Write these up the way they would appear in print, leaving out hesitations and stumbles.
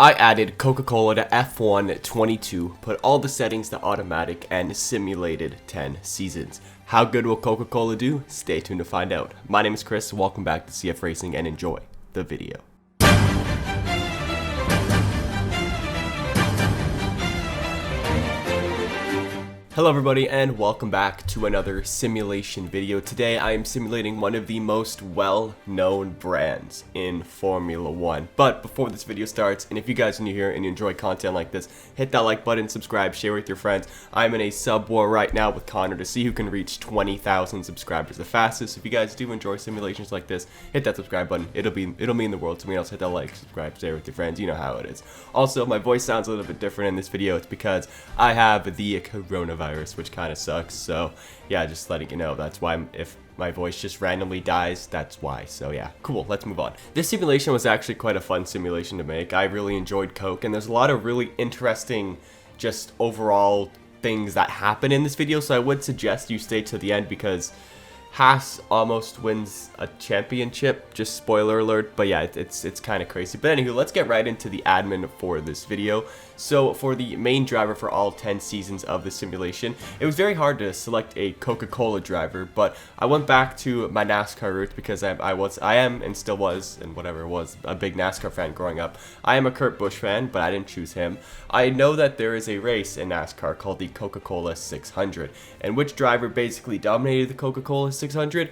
I added Coca-Cola to F1 22, put all the settings to automatic, and simulated 10 seasons. How good will Coca-Cola do? Stay tuned to find out. My name is Chris, welcome back to CFRacing, and enjoy the video. Hello everybody and welcome back to another simulation video. Today I am simulating one of the most well-known brands in Formula 1. But before this video starts, and if you guys are new here and you enjoy content like this, hit that like button, subscribe, share with your friends. I'm in a sub war right now with Connor to see who can reach 20,000 subscribers the fastest. If you guys do enjoy simulations like this, hit that subscribe button. It'll mean the world to me. Also hit that like, subscribe, share with your friends. You know how it is. Also, my voice sounds a little bit different in this video. It's because I have the coronavirus, which kind of sucks. So yeah, just letting you know, that's why if my voice just randomly dies, that's why. So yeah, cool, let's move on. This simulation was actually quite a fun simulation to make. I really enjoyed Coke, and there's a lot of really interesting just overall things that happen in this video, so I would suggest you stay to the end because Haas almost wins a championship, just spoiler alert, but yeah, it's kind of crazy. But anywho, let's get right into the admin for this video. So for the main driver for all 10 seasons of the simulation, it was very hard to select a Coca-Cola driver, but I went back to my NASCAR roots because I am and still was, and whatever was, a big NASCAR fan growing up. I am a Kurt Busch fan, but I didn't choose him. I know that there is a race in NASCAR called the Coca-Cola 600, and which driver basically dominated the Coca-Cola 600?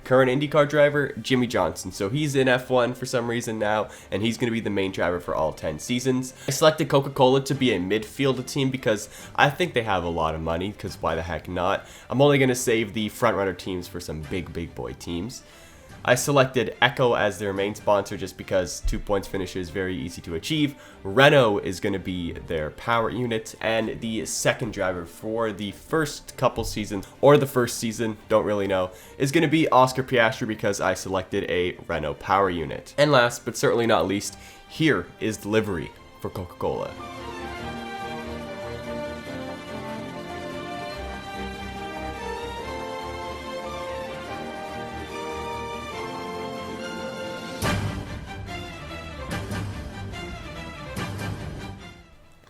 Current IndyCar driver, Jimmie Johnson. So he's in F1 for some reason now, and he's going to be the main driver for all 10 seasons. I selected Coca-Cola to be a midfield team because I think they have a lot of money, because why the heck not? I'm only going to save the frontrunner teams for some big boy teams. I selected Echo as their main sponsor just because 2 points finish is very easy to achieve. Renault is going to be their power unit, and the second driver for the first couple seasons, or the first season, don't really know, is going to be Oscar Piastri because I selected a Renault power unit. And last but certainly not least, here is the livery for Coca-Cola.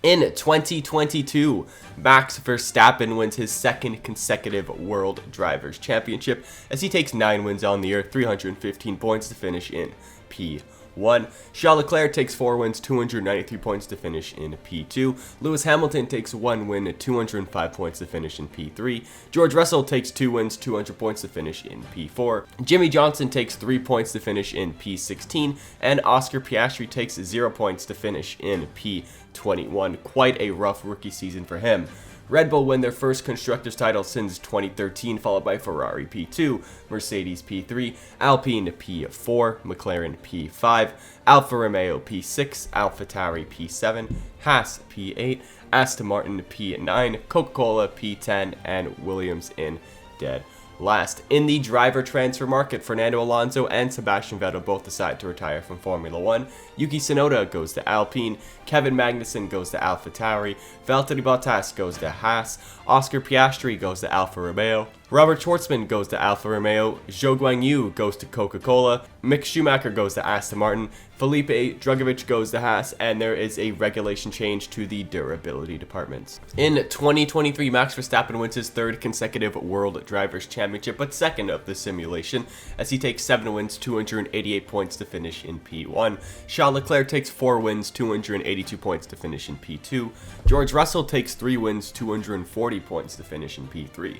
In 2022, Max Verstappen wins his second consecutive World Drivers' Championship as he takes 9 wins on the year, 315 points to finish in P1. Charles Leclerc takes 4 wins, 293 points to finish in P2. Lewis Hamilton takes 1 win, 205 points to finish in P3. George Russell takes 2 wins, 200 points to finish in P4. Jimmie Johnson takes 3 points to finish in P16. And Oscar Piastri takes 0 points to finish in P21. Quite a rough rookie season for him. Red Bull win their first Constructors title since 2013, followed by Ferrari P2, Mercedes P3, Alpine P4, McLaren P5, Alfa Romeo P6, AlphaTauri P7, Haas P8, Aston Martin P9, Coca-Cola P10, and Williams in dead last. In the driver transfer market, Fernando Alonso and Sebastian Vettel both decide to retire from Formula 1. Yuki Tsunoda goes to Alpine, Kevin Magnussen goes to AlphaTauri, Valtteri Bottas goes to Haas, Oscar Piastri goes to Alfa Romeo, Robert Schwartzman goes to Alfa Romeo, Zhou Guanyu goes to Coca-Cola, Mick Schumacher goes to Aston Martin, Felipe Drugovich goes to Haas, and there is a regulation change to the durability departments. In 2023, Max Verstappen wins his third consecutive World Drivers' Championship, but second of the simulation, as he takes 7 wins, 288 points to finish in P1. Charles Leclerc takes 4 wins, 282 points to finish in P2. George Russell takes 3 wins, 240 points to finish in P3.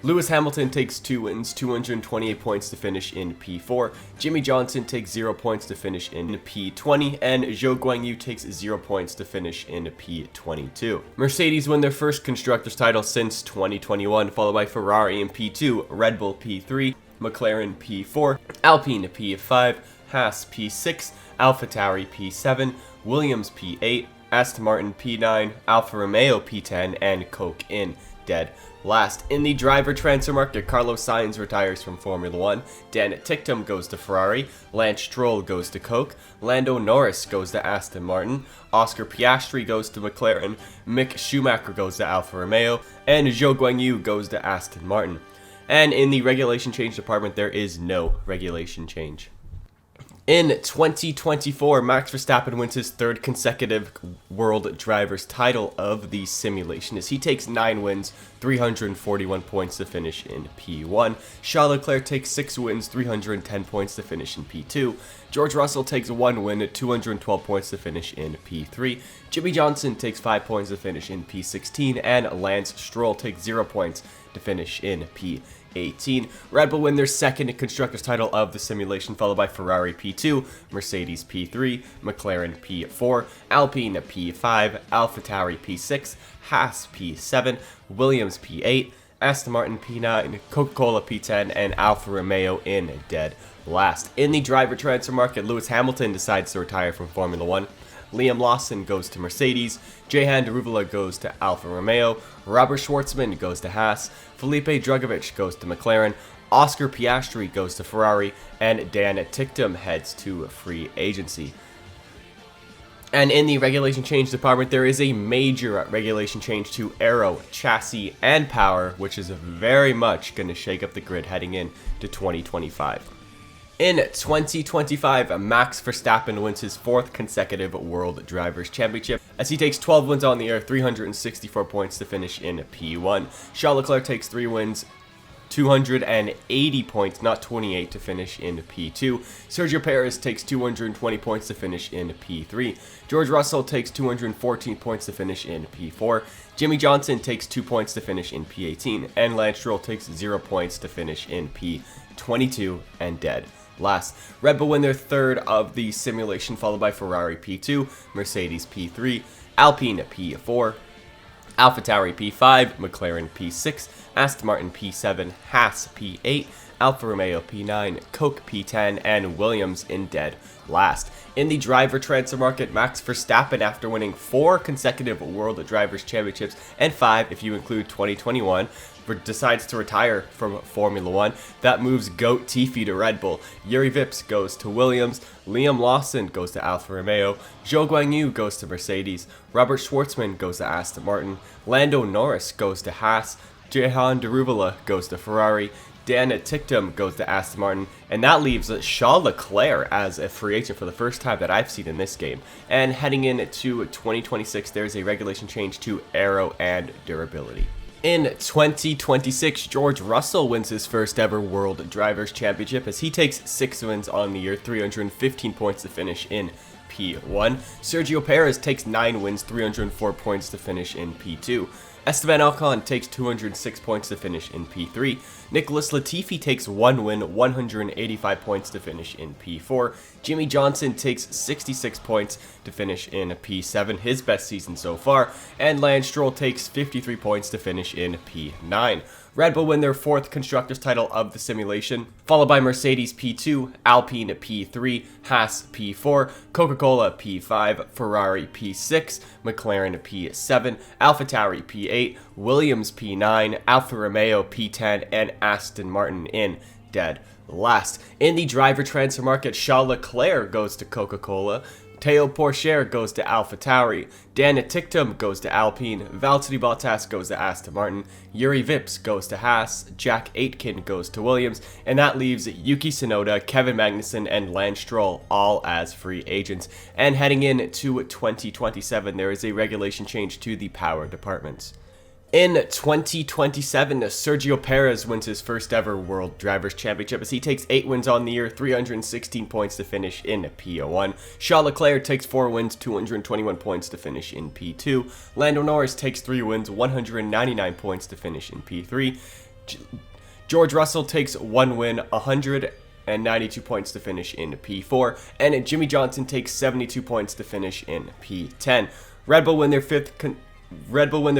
Lewis Hamilton takes 2 wins, 228 points to finish in P4. Jimmie Johnson takes 0 points to finish in P20. And Zhou Guanyu takes 0 points to finish in P22. Mercedes win their first Constructors title since 2021, followed by Ferrari in P2, Red Bull P3, McLaren P4, Alpine P5, Haas P6, AlphaTauri P7, Williams P8, Aston Martin P9, Alfa Romeo P10, and Coke in dead last. In the driver transfer market, Carlos Sainz retires from Formula 1, Dan Ticktum goes to Ferrari, Lance Stroll goes to Coke, Lando Norris goes to Aston Martin, Oscar Piastri goes to McLaren, Mick Schumacher goes to Alfa Romeo, and Zhou Guanyu goes to Aston Martin. And in the regulation change department, there is no regulation change. In 2024, Max Verstappen wins his third consecutive World Drivers title of the simulation as he takes 9 wins, 341 points to finish in P1. Charles Leclerc takes 6 wins, 310 points to finish in P2. George Russell takes 1 win, 212 points to finish in P3. Jimmy Johnson takes 5 points to finish in P16, and Lance Stroll takes 0 points to finish in P18. Red Bull win their second constructors title of the simulation, followed by Ferrari P2, Mercedes P3, McLaren P4, Alpine P5, AlphaTauri P6, Haas P7, Williams P8, Aston Martin P9, Coca-Cola P10, and Alfa Romeo in dead last. In the driver transfer market, Lewis Hamilton decides to retire from Formula 1. Liam Lawson goes to Mercedes, Jehan Daruvala goes to Alfa Romeo, Robert Schwartzman goes to Haas, Felipe Drugovich goes to McLaren, Oscar Piastri goes to Ferrari, and Dan Ticktum heads to free agency. And in the regulation change department, there is a major regulation change to aero, chassis, and power, which is very much going to shake up the grid heading into 2025. In 2025, Max Verstappen wins his 4th consecutive World Drivers' Championship as he takes 12 wins on the year, 364 points to finish in P1. Charles Leclerc takes 3 wins, 280 points, not 28, to finish in P2. Sergio Perez takes 220 points to finish in P3. George Russell takes 214 points to finish in P4. Jimmy Johnson takes 2 points to finish in P18. And Lance Stroll takes 0 points to finish in P22 and dead last. Red Bull win their third of the simulation, followed by Ferrari P2, Mercedes P3, Alpine P4, AlphaTauri P5, McLaren P6, Aston Martin P7, Haas P8, Alfa Romeo P9, Coke P10, and Williams in dead last. In the driver transfer market, Max Verstappen, after winning 4 consecutive World Drivers' Championships, and 5 if you include 2021, decides to retire from Formula 1. That moves GOAT Tiffy to Red Bull. Yuri Vips goes to Williams. Liam Lawson goes to Alfa Romeo. Zhou Guanyu goes to Mercedes. Robert Schwartzman goes to Aston Martin. Lando Norris goes to Haas. Jehan Daruvala goes to Ferrari. Dan Ticktum goes to Aston Martin, and that leaves Charles Leclerc as a free agent for the first time that I've seen in this game. And heading into 2026, there's a regulation change to aero and durability. In 2026, George Russell wins his first ever World Drivers' Championship as he takes 6 wins on the year, 315 points to finish in P1. Sergio Perez takes 9 wins, 304 points to finish in P2. Esteban Ocon takes 206 points to finish in P3. Nicholas Latifi takes 1 win, 185 points to finish in P4. Jimmy Johnson takes 66 points to finish in P7, his best season so far. And Lance Stroll takes 53 points to finish in P9. Red Bull win their 4th constructors title of the simulation, followed by Mercedes P2, Alpine P3, Haas P4, Coca-Cola P5, Ferrari P6, McLaren P7, AlphaTauri P8, Williams P9, Alfa Romeo P10, and Aston Martin in dead last. In the driver transfer market, Charles Leclerc goes to Coca-Cola. Teo Pourchaire goes to AlphaTauri, Dan Ticktum goes to Alpine, Valtteri Bottas goes to Aston Martin, Yuri Vips goes to Haas, Jack Aitken goes to Williams, and that leaves Yuki Tsunoda, Kevin Magnussen, and Lance Stroll all as free agents. And heading into 2027, there is a regulation change to the power departments. In 2027, Sergio Perez wins his first ever World Drivers' Championship as he takes 8 wins on the year, 316 points to finish in P01. Charles Leclerc takes 4 wins, 221 points to finish in P2. Lando Norris takes 3 wins, 199 points to finish in P3. George Russell takes 1 win, 192 points to finish in P4. And Jimmy Johnson takes 72 points to finish in P10. Red Bull win their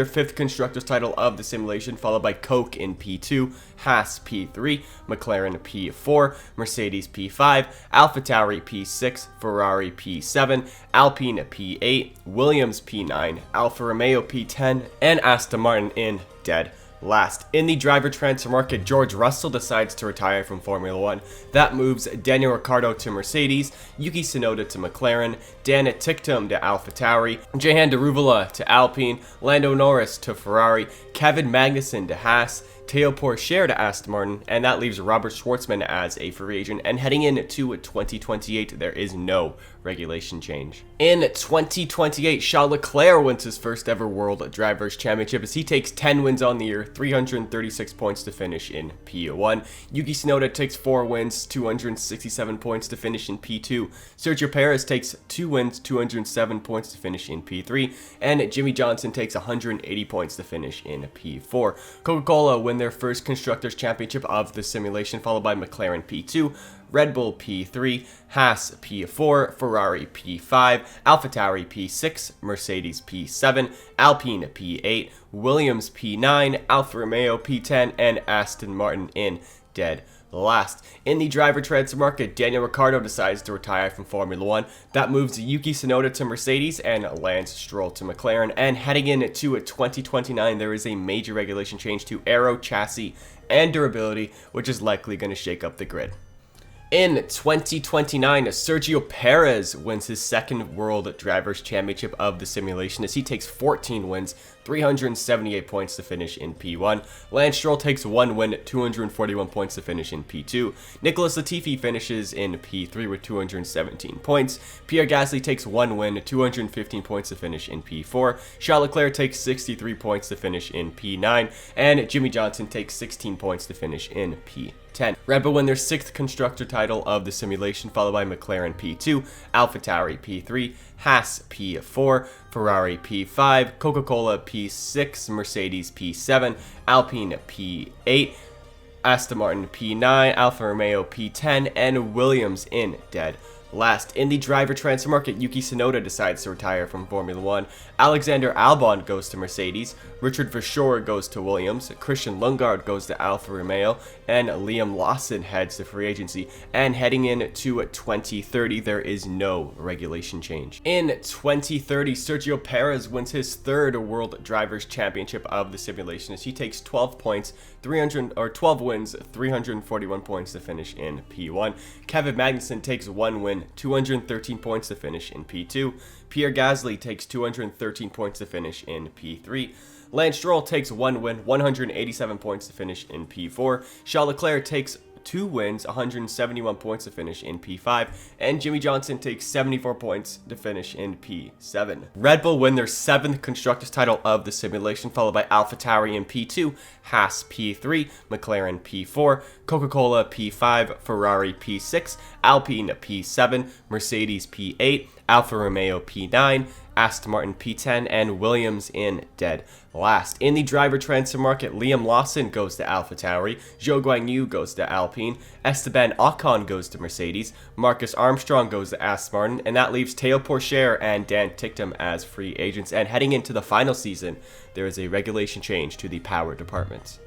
5th constructors title of the simulation, followed by Coke in P2, Haas P3, McLaren P4, Mercedes P5, AlphaTauri P6, Ferrari P7, Alpine P8, Williams P9, Alfa Romeo P10, and Aston Martin in dead last. In the driver transfer market, George Russell decides to retire from Formula 1. That moves Daniel Ricciardo to Mercedes, Yuki Tsunoda to McLaren, Dan Ticktum to AlphaTauri, Jehan Daruvala to Alpine, Lando Norris to Ferrari, Kevin Magnussen to Haas, Théo Pourchaire to Aston Martin, and that leaves Robert Schwartzman as a free agent. And heading into 2028, there is no regulation change. In 2028, Charles Leclerc wins his first ever World Drivers' Championship as he takes 10 wins on the year, 336 points to finish in P1. Yuki Tsunoda takes 4 wins, 267 points to finish in P2. Sergio Perez takes 2 wins, 207 points to finish in P3. And Jimmy Johnson takes 180 points to finish in P4. Coca-Cola win their first Constructors' Championship of the simulation, followed by McLaren P2. Red Bull P3, Haas P4, Ferrari P5, AlphaTauri P6, Mercedes P7, Alpine P8, Williams P9, Alfa Romeo P10, and Aston Martin in dead last. In the driver transfer market, Daniel Ricciardo decides to retire from Formula 1. That moves Yuki Tsunoda to Mercedes and Lance Stroll to McLaren. And heading into 2029, there is a major regulation change to aero, chassis, and durability, which is likely going to shake up the grid. In 2029, Sergio Perez wins his second World Drivers' Championship of the simulation as he takes 14 wins, 378 points to finish in P1. Lance Stroll takes 1 win, 241 points to finish in P2. Nicholas Latifi finishes in P3 with 217 points. Pierre Gasly takes 1 win, 215 points to finish in P4. Charles Leclerc takes 63 points to finish in P9. And Jimmy Johnson takes 16 points to finish in P10. Red Bull win their 6th constructor title of the simulation, followed by McLaren P2, AlphaTauri P3, Haas P4, Ferrari P5, Coca-Cola P6, Mercedes P7, Alpine P8, Aston Martin P9, Alfa Romeo P10, and Williams in dead last. In the driver transfer market, Yuki Tsunoda decides to retire from Formula 1. Alexander Albon goes to Mercedes. Richard Verschoor goes to Williams. Christian Lundgaard goes to Alfa Romeo. And Liam Lawson heads to free agency. And heading into 2030, there is no regulation change. In 2030, Sergio Perez wins his 3rd World Drivers' Championship of the simulation as he takes 12 points, 12 wins, 341 points to finish in P1. Kevin Magnussen takes 1 win, 213 points to finish in P2. Pierre Gasly takes 213 points to finish in P3. Lance Stroll takes 1 win, 187 points to finish in P4. Charles Leclerc takes 2 wins, 171 points to finish in P5, and Jimmy Johnson takes 74 points to finish in P7. Red Bull win their 7th Constructors title of the simulation, followed by AlphaTauri in P2, Haas P3, McLaren P4, Coca-Cola P5, Ferrari P6, Alpine P7, Mercedes P8, Alfa Romeo P9, Aston Martin P10, and Williams in dead last. In the driver transfer market, Liam Lawson goes to AlphaTauri, Zhou Guanyu goes to Alpine, Esteban Ocon goes to Mercedes, Marcus Armstrong goes to Aston Martin, and that leaves Théo Pourchaire and Dan Ticktum as free agents. And heading into the final season, there is a regulation change to the power department.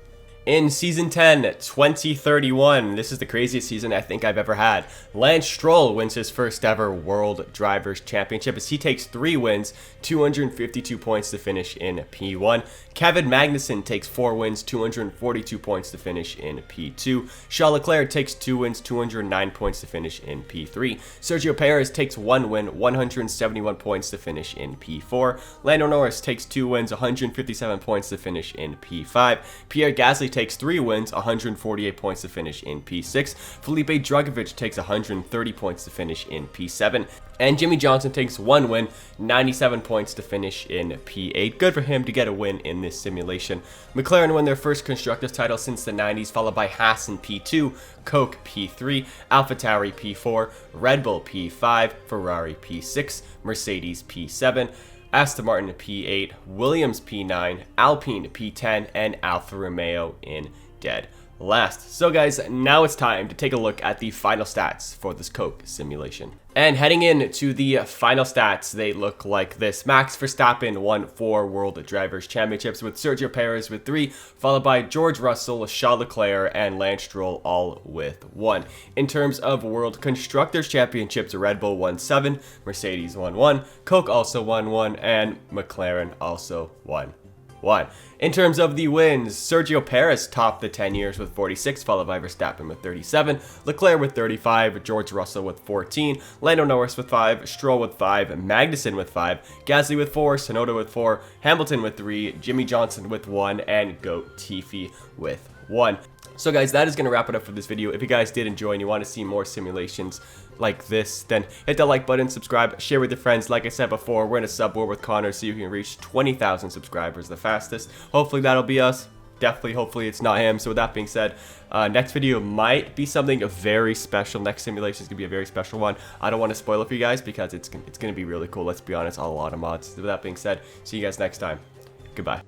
In Season 10, 2031, this is the craziest season I think I've ever had. Lance Stroll wins his first ever World Drivers' Championship as he takes 3 wins, 252 points to finish in P1. Kevin Magnussen takes 4 wins, 242 points to finish in P2. Charles Leclerc takes 2 wins, 209 points to finish in P3. Sergio Perez takes 1 win, 171 points to finish in P4. Lando Norris takes 2 wins, 157 points to finish in P5. Pierre Gasly takes 3 wins, 148 points to finish in P6. Felipe Drugovich takes 130 points to finish in P7. And Jimmy Johnson takes 1 win, 97 points to finish in P8. Good for him to get a win in this simulation. McLaren won their first Constructors title since the 90s, followed by Haas in P2, Coke P3, AlphaTauri P4, Red Bull P5, Ferrari P6, Mercedes P7, Aston Martin P8, Williams P9, Alpine P10, and Alfa Romeo in dead last. So guys, now it's time to take a look at the final stats for this Coke simulation. And heading into the final stats, they look like this. Max Verstappen won 4 World Drivers' Championships, with Sergio Perez with 3, followed by George Russell, Charles Leclerc, and Lance Stroll all with 1. In terms of World Constructors' Championships, Red Bull won 7, Mercedes won 1, Coke also won 1, and McLaren also won 1. In terms of the wins, Sergio Perez topped the 10 years with 46, followed by Verstappen with 37, Leclerc with 35, George Russell with 14, Lando Norris with 5, Stroll with 5, Magnussen with 5, Gasly with 4, Tsunoda with 4, Hamilton with 3, Jimmy Johnson with 1, and Goat Tiffy with 1. So guys, that is going to wrap it up for this video. If you guys did enjoy and you want to see more simulations like this, then hit that like button, subscribe, share with your friends. Like I said before, we're in a sub war with Connor, so you can reach 20,000 subscribers the fastest. Hopefully that'll be us. Definitely, hopefully it's not him. So with that being said, next video might be something very special. Next simulation is going to be a very special one. I don't want to spoil it for you guys because it's going to be really cool. Let's be honest, a lot of mods. With that being said, see you guys next time. Goodbye.